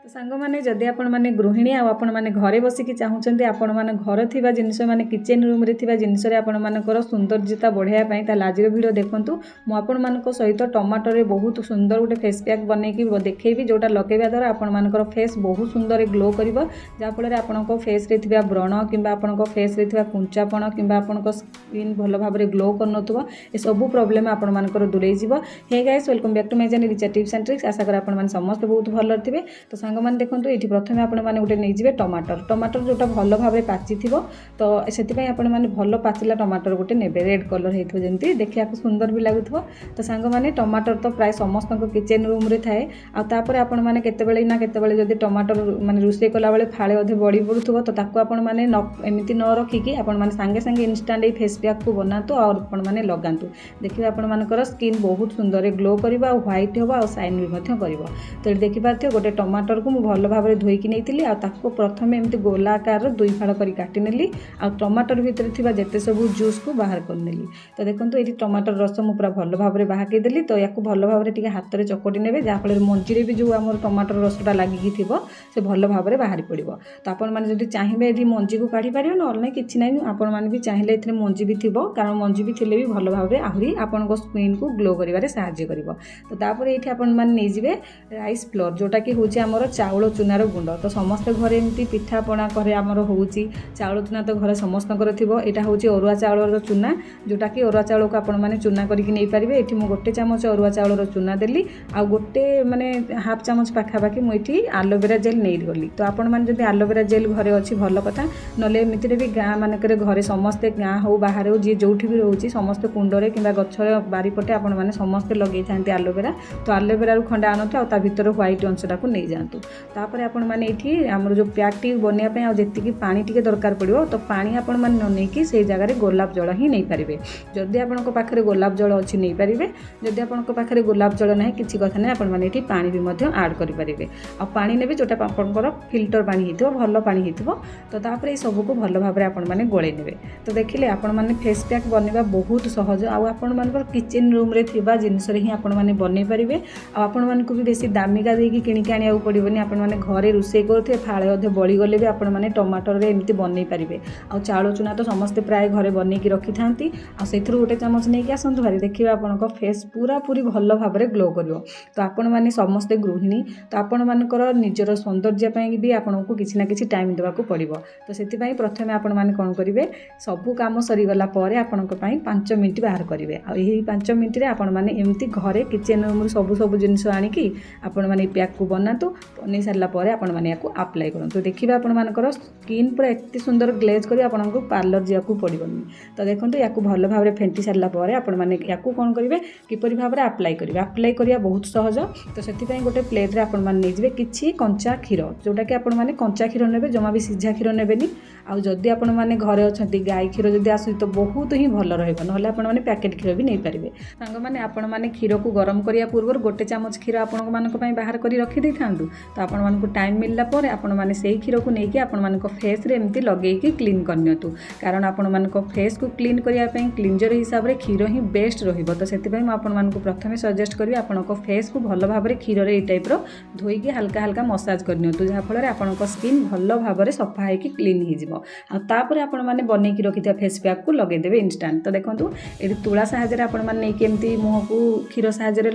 सांग मैंने जदि आपण मैंने गृहिणी आपण मैंने घरे बसिकी चाहूँगी आपण मैंने घर थिबा जिनिस माने किचन रूम रे थिबा जिनिस रे आपण मानकर सौंदर्यता बढ़ाई ताल आज भिडियो देखूँ मुझे मान सहित टमाटर रे बहुत सुंदर गोटे फेस पैक बनईकि देखी जोटा लगेवा द्वारा आपण मानकर फेस बहुत सुंदर ग्लो कर जहाँफल आपण फेस रे थिबा व्रण कि आपण फेस रे थिबा कुंचापण कि आपण स्किन भल भाव ग्लो कर ए सब प्रोब्लेम आपण मानकर दूरे जीव। Hey guys welcome back to my channel Richa tips and tricks. आशा करा आपण माने समस्त बहुत भल थे। तो सांग मैंने देखो ये प्रथम आपण मैंने गोटे नहीं टमाटर जोटा भल भाव पाची तो से मैंने भल पाचिला टमाटर गोटे ने रेड कलर होती जमी देखा सुंदर भी लगुव। तो सांग मैंने टमाटर तो प्राय समस्त किचन रूम रे थाए आपर आपण मैंने केतबेले ना केतबेले जदि टमाटर माने रोषे कला बेले फाड़े अधे बड़ी पड़ुथबो तो ताकू आपण मैंने एमती न रखिकी आपण मैंने सांगे सांगे इंस्टांट ये फेस पैक को बनातु और आपण मैंने लगातु देखिए आपण मानकर स्किन बहुत सुंदर ग्लो करवा व्हाइट होबा और साइन भी मध्य करबो। तो देखि पाथि गोटे टमाटर को भल भाव धोईकी नहीं आको प्रथम एमती गोलाकार दुई फाड़ कर काटी नेली आ टमाटर भितर थिबा जेते सब जूस को बाहर कर नेली। तो देखंतु ये टमाटर रस मु पूरा भल भाव बाहाके देली। तो या भल भाव हाथ में चकटी ने जहाँफल मंजी भी जो आम टमाटर रसटा लगिकी थी से भल भाव बाहरी पड़ो। तो आपण मैंने जब चाहिए ये मंजी को काढ़ी पारे ना ना कि ना आपण मैंने भी चाहिए ये मंजी भी थी कारण मंजी भी थे भी भल भाव आहरी आपण स्किन को ग्लो कर साहाय्य कर। तो तापर ये आपण मैंने नहीं राइस फ्लोर जोटा कि हूँ आमर चाउल चूनार गुंड। तो समस्ते घरे एमती पिठापणा घरे आमर हो चाउल चूना तो घरे समस्त यहाँ हूँ अरुआ चाउल चूना जोटा कि अरुआ चाउल को आपण मैंने चूना करके नहीं पारे। ये मुझे गोटे चामच अरुआ चाउल चूना देली आ गोटे माने हाफ चामच पाखापाखि मुझे आलोवेरा जेल नहीं गली। तो आपण मैंने जब आलोवेरा जेल घरे अच्छी भल कथा ना एमती भी गाँ मानक घरे समस्ते गाँ हो बाहर हो जी जो भी रोचे समस्ते कुंडरे कि गछ बारीपटे आपण मैंने समस्ते लगे था आलोवेरा। तो आलोवेरा खंडा आनता आ भीतर व्हाइट अंशटा को नहीं जातु। तापर आपण मैंने ये आमर जो पैक टी बनवाई आती पानी टी दरकार पड़ो तो पानी आपण मैंने न नहीं से जगह गोलाप जल ही नहीं पारे। जदि आपण पाखे गोलाप जल अच्छी नहीं पारे जदि आपण पाखे गोलाप जल ना किसी कथा ना आपण मैंने पानी भी आड करेंगे आ पानी ने जोटा आपंकर फिल्टर पानी हो भल पानी हो। तो तापर ये सबको भल भाव मैंने गोले ने। तो देखिले आपण मैंने फेस पैक बनवा बहुत सहज आपण मानकर किचन रूम रे थिबा जिनिस रे ही आपण मैंने बनई पारे। आपण मानक भी बेसी दामिका देकी किणिक आनिया पड़ोनी आपण मैंने घरे रोषे करुथे फाड़े अधे बड़ी गले भी आपण मैंने टमाटर रे एमती बनई पारे। आ चाउल चूना तो समस्ते प्राय घरे बनईकी रखी था से गोटे चामच नहीं आसतु भारी देखिए आपण फेस पूरा पूरी भल भाव ग्लो कर। तो आपण मैंने समस्ते गृहिणी तो आपण मानकर निजर सौंदर्य भी आपन को किसी ना किसी टाइम देवाक पड़ो। तो से प्रथम आपण मैंने कौन करेंगे सबू कम सरीगला आपण 5 मिनट बाहर करेंगे आ 5 मिनट में आपण मैंने एमती घरे किचन रूम सब सब जिनस आणिकी आपण मैंने पैक को बनातु बन सारापर आपण मैंने या अप्लाई करूँ। तो देखिए आपण मानकर स्किन पूरा एत सुंदर ग्लेज कर आपको पार्लर जावाक पड़ोनी। तो देखो या भल भाव फेंटी सारापर आपण मैंने या कौन करेंगे किपर भाव में अप्लाई करेंगे अप्लाई करिया बहुत सहज। तो से गोटे प्लेट रे आपण मैंने नहीं किसी कंचा क्षीर जोटा कि आपण मैंने कंचा क्षीर ने जमा भी सीझा क्षीर नेबेनी आउ जदि आपण मैंने घरे अच्छा गाय क्षीर जब आस तो बहुत ही भल रहा आपण मैंने पैकेट क्षीर भी नहीं पारे। सांग मैंने आपण मैंने क्षीर को गरम करिया पूर्व गोटे चामच क्षीर आपण मानक बाहर कर रखी दे था। तो आपण मानक टाइम मिलला पर आपण मैंने से क्षीर को लेकिन आपण मानक फेस रे एमती लगेकी क्लीन करनियतु कारण आपण मानक फेस को क्लीन करिया पई क्लींजर हिसाब रे क्षीर ही बेस्ट रहिबो। तो सेति पई आपण मानक प्रथम सजेस्ट करी आपण फेस को भल भाव में क्षीर रे टाइप रो धोईकी हल्का हल्का मसाज करनियतु जहाँफल आपण स्किन भल भाव में सफा होगी क्लीन हो तापर आपण मैंने बनईकी रखी फेस पैक को लगेदेवे इंस्टांट। तो देखो ये तुला साहाଯ୍य आपण मैंने नहीं मुँह को क्षीर साहाଯ୍य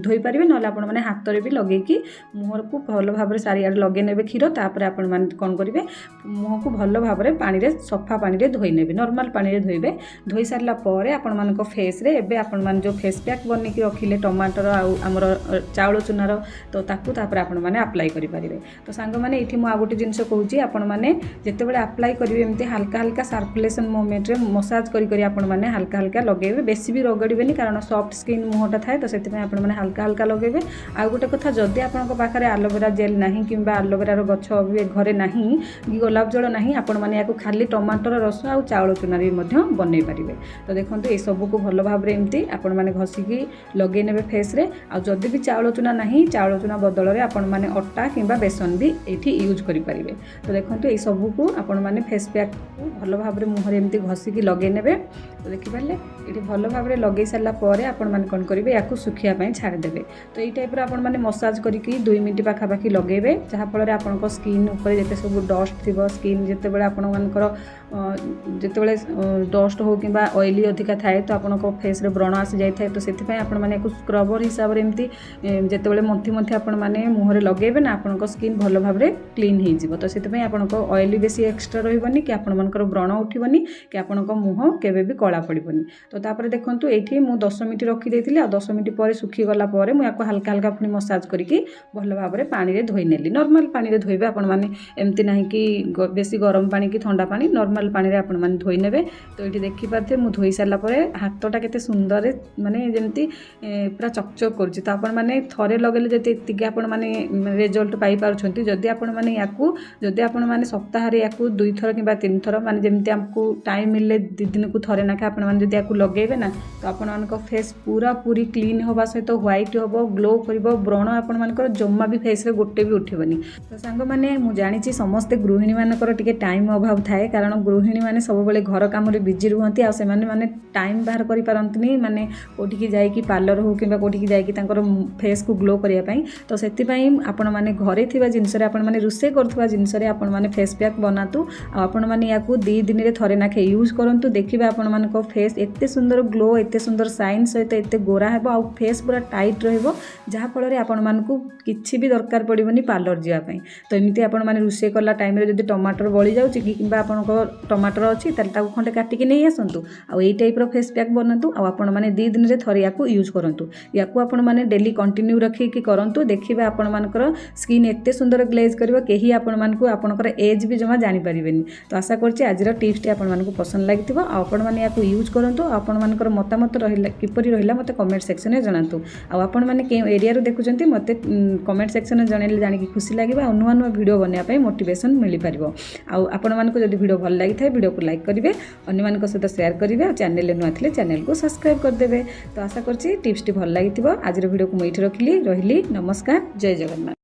धोई पारे ना आपण मैंने हाथ में भी लगेकी मुँह को भल भाव में सारियाड़ लगे ने क्षीर तापर आपण मैंने कौन करेंगे मुँह को भल भाव में पानी रे सफा पानी रे धोई ने नॉर्मल पानी रे धोइबे धोई सारा पर आपण मानक फेस रे एबे आपण मान जो फेस पैक बनईकी रखिले टमाटर आमर चाउल चूनार तो ताकू तापर आपण मैंने अप्लाई करि पारिबे। तो सांग मैंने ये मुझे गोटे जिनस कहूँ आपण मैंने जितेबाला अप्लाई करेंगे एमती हल्का हल्का सर्कुलेशन मोमेंट रे मसाज करी आपण मैंने हल्का हल्का लगेबे बेसी भी रगड़बेनी कारण सॉफ्ट स्किन मुहटा थाए। तो से आपण मैंने हल्का हल्का लगेबे। आ गोटे कथा जदि आपन पाखे आलोवेरा जेल नहीं कि आलोवेरार गछ घरे नहीं कि गोलाप जल नहीं आपण मैंने या खाली टमाटर रस आ चाउल चूनार बनई पारे। तो देखो ये सबको भल भाव में एमती आपण मैंने घसिकी लगे ने फेस रे आ जदि भी चाउल चूना नहीं चाउल चूना बदल में आपण मैंने अटा कि बेसन भी ये यूज करेंगे। तो देखो ये सबको आपण मैंने फेस पैक को भल भाव में मुहर एमती घसिकी लगे ने। तो देखिपारे ये भल भाव में लगे सारापर आपण मैंने कौन करेंगे या सुखापी छाड़देवे। तो ये टाइप आपण मैंने मसाज करके 2 मिनट पाखापाखि पाखापाखि लगेबे जहाँफल आपंक स्किन उपर जिते सब डस्ट थी स्किन जितेबाला आपंकर जितेबाला डस्ट हो कि ऑयली अधिका थाए तो आपंक फेस रे व्रण आसी जाए तो से आपने स्क्रबर हिसाब से एमती जितेबाला मंथी मंथी आपण मैंने मुहर लगेबे ना आपंक स्किन भल भाव में क्लीन हो तो से आपंक ऑयली बेसी एक्सट्रा रही कि आपंकर व्रण उठबनी कि आपंक मुह केवे भी कला पड़बनी। तो तापर देखंतु एठी मु 10 मिनिट रखी देथिली आ 10 मिनिट पर सुखी गला पर मु याको हल्का हल्का पुनी मसाज करके भल भाव में पानी रे धोई नेली। नॉर्मल पानी रे धोइबे आपण माने एमती नाही कि बेसी गरम पानी कि ठंडा पानी नॉर्मल पानी रे आपण माने धोई नेबे। तो एठी देखि पाथे मु धोई सारला परे हाथटा केते सुंदर माने जेमती पूरा चकचक करछि। तो आपण माने थरे लगेले जते एतिके आपण माने रिजल्ट पाई पारुछंती जदि आपण माने याकू जदि आपण माने सप्ताह रे याकू 2 थर किबा 3 थर माने जेमती हमकू टाइम मिलले 2 दिन को थरे नाके आपण माने जदि याकू लगेबे ना तो आपण मानक फेस पूरा पूरी क्लीन होबा सहित व्हाइट होबो ग्लो करिवो व्रण आपण मानकर जम्मा भी फेस रे गोटे भी उठिबनी। तो सांग माने मु जानिछि समस्त गृहिणी मानकर टिके टाइम अभाव थाए कारण गृहिणी माने सब बेले घर काम रे बिजी रहंती आ से माने टाइम बाहर करि पारंतनी माने कोठी की जाई कि पार्लर हो किबा कोठी की जाई कि तांकर फेस को ग्लो करिया पई। तो सेति पई आपण माने घरे थिबा जिंस रे आपण माने रुसे करथुवा जिंस रे आपण माने फेस पैक बनातु आ आपण माने याकू 2 दिन रे थरे नाखे यूज करंतु देखिबा आपण मानक फेस एते सुंदर ग्लो एते सुंदर साइन सहित एते गोरा है आ फेस पूरा टाइट रहिबो जहाँफल आपण मानकू किछि भी दरकार पड़िबनी पार्लर जिया पई। तो एमिति आपण माने रुसे करला टाइम रे जदि टमाटर बळी जाउछि कि किबा आपनको टमाटर अछि ताले ताको खंडे काटि के नै आसंतु आ एई टाइप रो फेस पैक बनातु आ आपण माने 2 दिन रे थरे याकू यूज करंतु। याकू आपण माने डेली कंटिन्यू रखि कि करंतु देखिबा आपण मानकर स्किन एते सुंदर ग्लेज करबो केही आपण मानकू आपनकर एज भी जमा जानि परिबेनी। तो आशा करछि आजिर टिप्स टी आपण मानकू पसंद लागिथिबो आ आपण माने याकू यूज करंतु आपण मानकर मतामत रहिला किपरि रहिला मते कमेंट सेक्शन में जनातु आ आपण माने के एरिया रो देखुचंती मते कमेंट सेक्शन में जणेले जानि कि खुशी लागिबा आ नुवा नुवा वीडियो बनया पई मोटिवेशन मिली परिबो। आ आपण मानकू जदि वीडियो भल लागि थाए वीडियो को लाइक करिवे अन्य मानक सहित शेयर करिवे आ चैनल ले नुवा थिले चैनल को सब्सक्राइब कर देबे। तो आशा करछि टिप्स टी भल लागिथिबो। आजिर वीडियो को मु इठी रखिली रहिली नमस्कार जय जगन्नाथ।